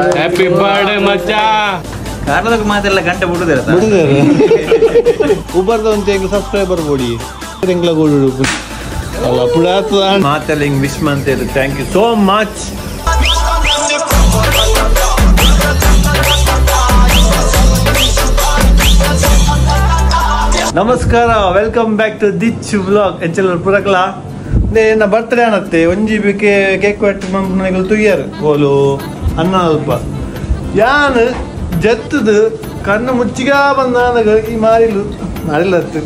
Happy birthday ಮಚ್ಚ ಕಾರಣದಾಗ ಮಾತೆಲ್ಲ ಗಂಟೆ ಬಿಡುದಿರ ಉಬರ್ದ ಒಂದು ಎಂಗ್ ಸಬ್ಸ್ಕ್ರೈಬರ್ ಬೋಡಿ ಎಂಗ್ಲ ಗೋಡು ಅಲ್ಲ ಪುಡಾತ ಮಾತೆಲ್ಲ ಹಿಂಗ್ ವಿಶ್ ಮಾಡ್ತಿದ್ರು. Thank you so much. ನಮಸ್ಕಾರ, welcome back to this vlog. ಎಂಚಲ ಪುರಕಲ ನನ್ನ ಬರ್ತ್ಡೇ ಅನ್ನತ್ತೆ ಒಂಜಿ ಕೇಕ್ ಕಟ್ ಮನೆಗಳು ತುಯ್ಯಾರು ಗೋಲು ಅನ್ನ ಅಲ್ಪ ಯಾನ್ ಜತ್ತದು ಕಣ್ಣು ಮುಚ್ಚಿಗ ಬಂದ ಈ ಮಾರಿಲತ್ತು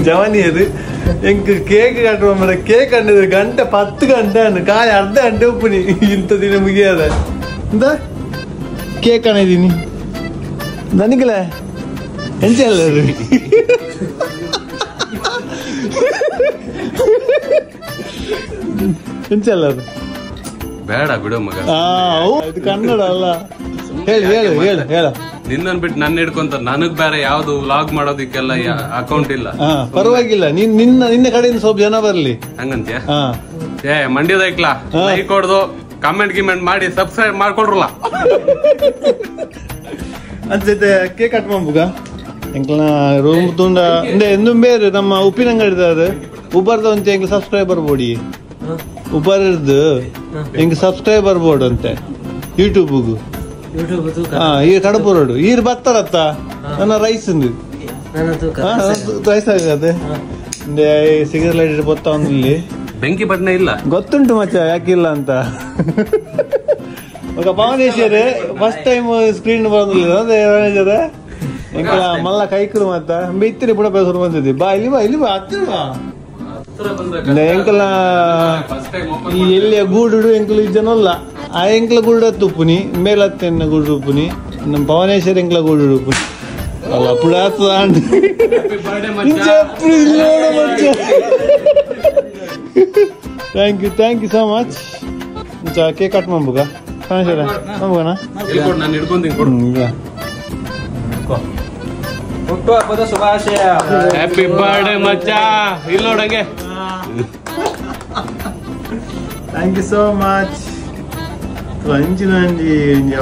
ಜವನಿಯದು ಎಂಕ್ ಕೇಕ್ ಕಟ್ಟುವ ಮರ ಕೇಕ್ ಕಂಡಿದ್ರು ಗಂಟೆ 10 ಗಂಟೆ ಅನ್ನು ಕಾಯಿ ಅರ್ಧ ಗಂಟೆ ಉಪ್ಪುನಿ ಇಂಥ ದಿನ ಮುಗಿಯದ ಎಂತ ಕೇಕ್ ಅಣಿದೀನಿ ನನಗಲ ಎಂಚ ಅಲ್ಲದು ಎಂಚ ಅಲ್ಲದು ಬೇಡ ಬಿಡು ಮಗ. ಇದು ಕನ್ನಡ ಅಲ್ಲ. ಹೇಳಿ ಹೇಳು ಹೇಳು ಹೇಳ. ನಿನ್ನನ್ ಬಿಟ್ಟು ನನ್ನ ಹಿಡ್ಕೊಂತ ನನಗ್ ಬೇರೆ ಯಾವ್ದು ವ್ಲಾಗ್ ಮಾಡೋದಿಕ್ಕೆಲ್ಲ ಅಕೌಂಟ್ ಇಲ್ಲ. ಪರವಾಗಿಲ್ಲ, ನಿನ್ನ ಕಡೆಯಿಂದ ಸ್ವಲ್ಪ ಜನ ಬರ್ಲಿ ಹಂಗಂತ್ಯ. ಏ ಮಂಡ್ಯದ ಐಕ್ಲಾ ಲೈಕ್ ಹೊಡ್ದು ಕಮೆಂಟ್ ಗಿಮೆಂಟ್ ಮಾಡಿ ಸಬ್ಸ್ಕ್ರೈಬ್ ಮಾಡ್ಕೊಡ್ರಲ್ಲ. ಅನ್ಸೈತೆ ಕೇಕ್ ಕಟ್ ಮಾಡ್ಬುಗ ಎಂಕ್ಲ ರೂಮ್ ತುಂಡ ಎಂದು ಬೇರೆ ನಮ್ಮ ಉಪ್ಪಿನಂಗಡಿ ಉಬರ್ದ ಒಂದು ಎಂಗ್ ಸಬ್ಸ್ಕ್ರೈಬರ್ ಬೋಡಿ ಉಬರ್ದು ಎಂಗ್ ಸಬ್ಸ್ಕ್ರೈಬರ್ ಬೋರ್ಡ್ ಅಂತೆ ಯೂಟ್ಯೂಬ್ಗು ಈ ಕಡಪು ರೋಡ್ ಈರ್ ಬರ್ತಾರತ್ತ ನನ್ನ ರೈಸ್ ರೈಸ್ ಆಗದೆ ಸಿಗರೇಟ್ ಗೊತ್ತ ಇಲ್ಲಿ ಬೆಂಕಿ ಪಟ್ನೆ ಇಲ್ಲ ಗೊತ್ತುಂಟು ಮಚ್ಚ ಯಾಕಿಲ್ಲ ಅಂತ. ఒక ಪವನೇಶ್ವರಿ ಫಸ್ಟ್ ಟೈಮ್ ಸ್ಕ್ರೀನ್ ಬಂದಿಲ್ಲ ಮ್ಯಾನೇಜರ್ ಎಂಕಲ ಮಲ್ಲ ಕೈಕರು ಮತ್ತ ಇತ್ತಿರಿ ಬುಡ ಬೇಸರು ಬಂದಿದ್ದಿ ಬಾ ಇಲ್ಲಿ ಬಾ ಹತ್ತಿರ ಎಂಕಲ ಈ ಎಲ್ಲಿಯ ಗೂಡು ಎಂಕಲು ಜನಲ್ಲ ಆ ಎಂಕ್ಲ ಗೂಡು ತುಪ್ಪುನಿ ಮೇಲತ್ತೆನ್ನ ಗೂಡು ಉಪ್ಪುನಿ ನಮ್ಮ ಪವನೇಶ್ವರಿ ಎಂಕ್ಲ ಗೂಡು ಉಪ್ಪುನಿ ಅಲ್ಲ ಪುಡಾತ thank you so much. Cake cut ಮಾಡ್ಬೇಕ ನಾನು ಹಿಡ್ಕೊಂತೀನಿ. ಹುಟ್ಟುಹಬ್ಬದ ಶುಭಾಶಯ. ಹ್ಯಾಪಿ ಬರ್ಡೇ ಮಚ್ಚ. ಇಲ್ಲಿ ನೋಡಂಗೆ. Thank you so much. ಅಂಚಿನ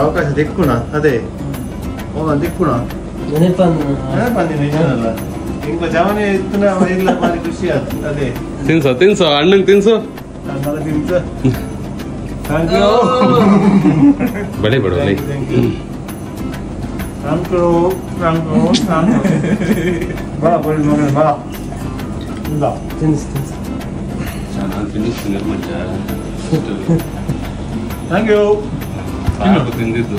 ಅವಕಾಶ ದಿಕ್ಕುಣ ಅದೇ ದಿಕ್ಕುಣ ನೆನಪಂದಿನಲ್ಲ ಇಂಕ ಜವನೆ ಇತ್ತು ಇಲ್ಲ ಮಾಡಿ ಖುಷಿ ಆಯ್ತು ಅದೇ ತಿನ್ಸು ಅಣ್ಣಂಗ್ ತಿನ್ಸು ತಿನ್ಸ. ಬಳಿ ಬಿಡು ತಿಂದಿದ್ದು.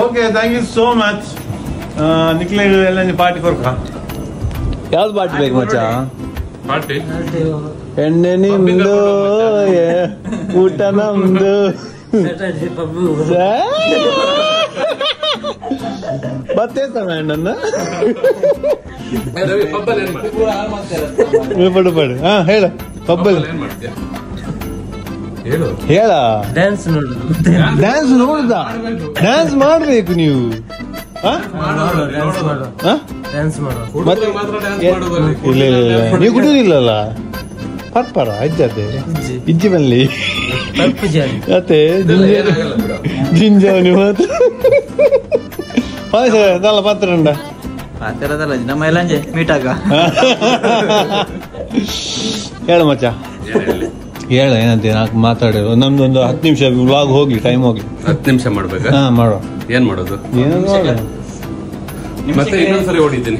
Okay, thank you so much. ನಿಕ್ಲೆ ಎಲ್ಲ ಪಾರ್ಟಿ ಕೊಡ್ಕ. ಯಾವ್ದು ಪಾರ್ಟಿ ಬೇಕು ಮಚ್ಚ? ಪಾರ್ಟಿ ಎಣ್ಣೆ ನಿಮ್ದು ಊಟ ನಮ್ದು ಬರ್ತೇತಾನ ಅಣ್ಣನ್ನ ಪಡು ಪಡು. ಹಾ ಹೇಳ ಪಬ್ಬಲ್ ಹೇಳ. ಡ್ಯಾನ್ಸ್ ನೋಡುದ ಡ್ಯಾನ್ಸ್ ಮಾಡ್ಬೇಕು ನೀವು. ಇಲ್ಲ ಇಲ್ಲ ನೀವು ಕುಡಿಯೋದಿಲ್ಲಲ್ಲ ಪರ್ಪರ ಇದ್ದದೆ ಇಜ್ಜಿ ಬಲ್ಲಿ ಮತ್ತೆ ಜಿಂಜಾವನಿ ಮಾತ್ರ ಅದಲ್ಲ ಪಾತ್ರಂಡ ಪಾತ್ರದಲ್ಲ ನಮ್ಮ ಎಲ್ಲ ಮೀಟ್ ಆಗ ಹೇಳ ಮಚ್ಚ ಹೇಳ ಏನಂತ ಮಾತಾಡಿರೋ ನಮ್ದೊಂದು 10 ನಿಮಿಷ ವ್ಲಾಗ್ ಹೋಗ್ಲಿ, ಟೈಮ್ ಹೋಗ್ಲಿ. 10 ನಿಮಿಷ ಮಾಡ್ಬೇಕಾ? ಹಾ ಮಾಡುವ. ಏನ್ ಮಾಡೋದು? ಮತ್ತೆ ಇನ್ನೊಂದ್ಸರಿ ಹೊಡಿತೀನಿ.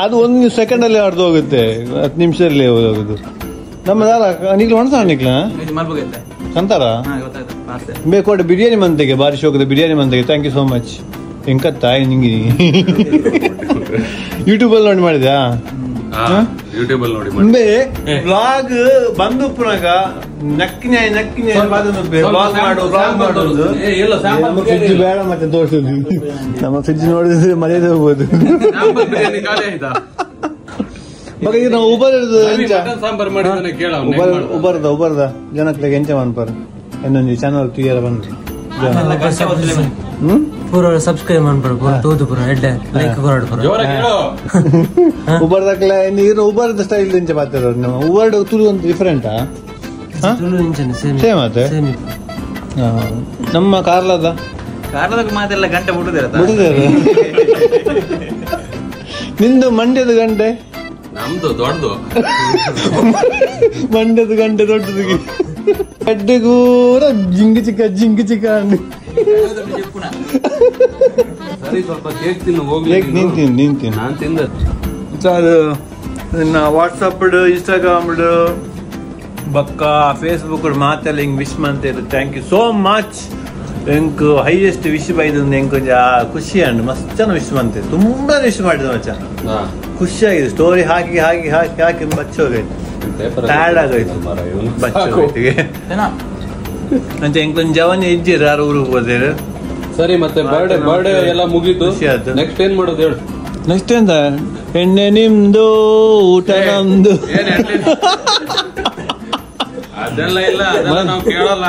ಅದು 1 ಸೆಕೆಂಡ್ ಅಲ್ಲಿ ಹೊಡೆದು ಹೋಗುತ್ತೆ, 10 ನಿಮಿಷದಲ್ಲಿ ಹೋಗುದು. ನಮ್ಮ ನಿಕ್ಲ ಹೊಣಸ ನಿಕ್ಲ ಅಂತಾರ ಬೇಕು ಬಿರಿಯಾನಿ ಮಂತೆಗೆ ಬಾರಿ ಶೋಕದ ಬಿರಿಯಾನಿ ಮಂತೆಗೆ. Thank you so much. ಎಂಕತ್ತ ನಿಂಗೆ ಯೂಟ್ಯೂಬ್ ಅಲ್ಲಿ ನೋಡಿ ಮಾಡಿದ್ಯಾ? ಯೂಟ್ಯೂಬ್ ಅಲ್ಲಿ ನೋಡಿ ವ್ಲಾಗ್ ಬಂದು ಪುನಗ ನಕ್ಕಿನ ವ್ಲಾಗ್ ಮಾಡೋದು ಫ್ರಿಜ್ ಬೇಡ ಮತ್ತೆ ತೋರಿಸೋದು. ನಮ್ಮ ಫ್ರಿಜ್ ನೋಡಿದ್ರೆ ಮರ್ಯಾದೆ ಹೋಗ್ಬೋದು. ಈಗ ನಾವು ಉಬರ್ದ ಜನಕ್ಕೆ ಎಂಚ ಮನ್ಪರ್ ಇನ್ನೊಂದು ಚಾನಲ್ ಕ್ಲಿಯರ್ ಬಂದ್ರಿ ಪೂರ ಸಬ್ಸ್ಕ್ರೈಬ್ ಮಾಡ್ಬಿಡ್ಬೋದು ತೋದು ಪೂರ ಎಡ್ಡೆ ಲೈಕ್ ಕೊರಡು ಉಬರ್ದಕ್ಲ ನೀರು ಉಬರ್ದ ಸ್ಟೈಲ್ ದಿಂಚ ಮಾತಾಡೋರು ನಾವು ಉಬರ್ಡ್ ತುಳು ಒಂದು ಡಿಫರೆಂಟಾ ತುಳು ಇಂಚನೆ ಸೇಮ್ ಆತ ನಮ್ಮ ಕಾರ್ಲದ ಕಾರಣದಾಗ ಮಾತೆಲ್ಲ ಗಂಟೆ ಬಿಡುದಿರ ಬಿಡುದೇರು ನಿಂದು ಮಂಡ್ಯದ ಗಂಟೆ ನಮ್ದು ದೊಡ್ಡದು ಮಂಡ್ಯದ ಗಂಟೆ ದೊಡ್ಡದು ಗಡ್ಡೆಗೂರ ಜಿಂಗಿ ಚಿಕ್ಕ ಅಂದು ಸರಿ ಸ್ವಲ್ಪ ಕೇಕ್ ತಿನ್ನು ಹೋಗ್ಲಿ ನೀನ್ ತಿನ್ನು ನಾನ್ ತಿಂದ ಅದು ನಿನ್ನ ವಾಟ್ಸಪ್ ಇನ್ಸ್ಟಾಗ್ರಾಮ್ ಬಕ್ಕ ಫೇಸ್ಬುಕ್ ಮಾತೆಲ್ಲ ಹಿಂಗೆ ವಿಶ್ ಮಾಡ್ತಿದ್ರು ಥ್ಯಾಂಕ್ ಯು ಸೋ ಮಚ್ ಎಂಕ್ ಹೈಯೆಸ್ಟ್ ವಿಶ್ ಬೈದು ಎಂಕ್ ಕೊಂಚ ಖುಷಿ ಅಂಡ್ ಮಸ್ತ್ ಜನ ವಿಶ್ ಮಾಡ್ತೆ ತುಂಬಾ ವಿಶ್ ಮಾಡಿದ್ರು ಮಚ್ಚ ಖುಷಿಯಾಗಿದೆ ಸ್ಟೋರಿ ಹಾಕಿ ಹಾಕಿ ಹಾಕಿ ಹಾಕಿ ಬಚ್ಚೋಗೈತೆ ಟಯರ್ಡ್ ಆಗೋಯ್ತು ಬಚ್ಚೋಗೈತಿಗೆ ಅಂತ ಎಂಕೊಂದು ಜವಾನಿ ಇಜ್ಜಿರು ಯಾರು ಊರಿಗೆ ಹೋದೇರು ಸರಿ ಮತ್ತೆ ಬರ್ಡೇ ಎಲ್ಲ ಮುಗೀತು ಖುಷಿ ಆಯ್ತು. ನೆಕ್ಸ್ಟ್ ಏನ್ ಮಾಡೋದು ಹೇಳು ನೆಕ್ಸ್ಟ್ ಎಂತ ಎಣ್ಣೆ ನಿಮ್ದು ಊಟ ನಮ್ದು ಏನ್ ಎಣ್ಣೆ? ಅದೆಲ್ಲ ಇಲ್ಲ ಅದೆಲ್ಲ ನಾವು ಕೇಳಲ್ಲ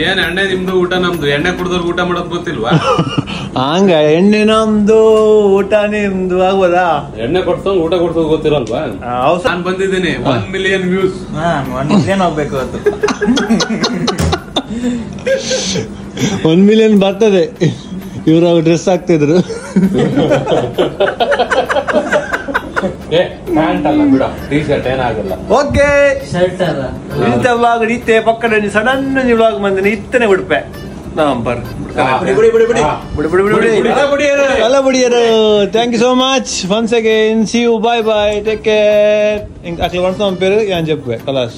ಏನ್ ಎಣ್ಣೆ ನಿಮ್ದು ಊಟ ನಮ್ದು ಎಣ್ಣೆ ಕುಡ್ದವ್ರಿಗೆ ಊಟ ಮಾಡೋದ್ ಗೊತ್ತಿಲ್ವಾ ಹಂಗ ಎಣ್ಣೆ ನಮ್ದು ಊಟ ನಿಮ್ದು ಆಗ್ಬೋದಾ ಎಣ್ಣೆ ಕೊಡ್ಸೋಂಗ್ ಊಟ ಕೊಡ್ಸೋದ್ ಗೊತ್ತಿರಲ್ವಾ ನಾನ್ ಬಂದಿದ್ದೀನಿ 1 ಮಿಲಿಯನ್ ವ್ಯೂಸ್ ಏನ್ ಹೋಗ್ಬೇಕು ಅದು 1 ಮಿಲಿಯನ್ ಬರ್ತದೆ ಇವ್ರು ಡ್ರೆಸ್ ಹಾಕ್ತಿದ್ರು ಪ್ಯಾಂಟ್ ಅಲ್ಲ ಬಿಡ ಟೀ ಶರ್ಟ್ ಏನಾಗಲ್ಲ ಓಕೆ ಶರ್ಟ್ ಅಲ್ಲ ಇಂಥ ವ್ಲಾಗ್ ಇತ್ತೆ ಪಕ್ಕದ ಸಡನ್ ವ್ಲಾಗ್ ಬಂದಿನಿ ಇತ್ತನೆ ಬಿಡ್ಪೆ ನವಂಬರ್ ಅಲ್ಲ ಬುಡಿಯರು thank you so much once again see you bye bye take care ಅట్లా వండుతాం పేరు అని చెప్పే కలాస్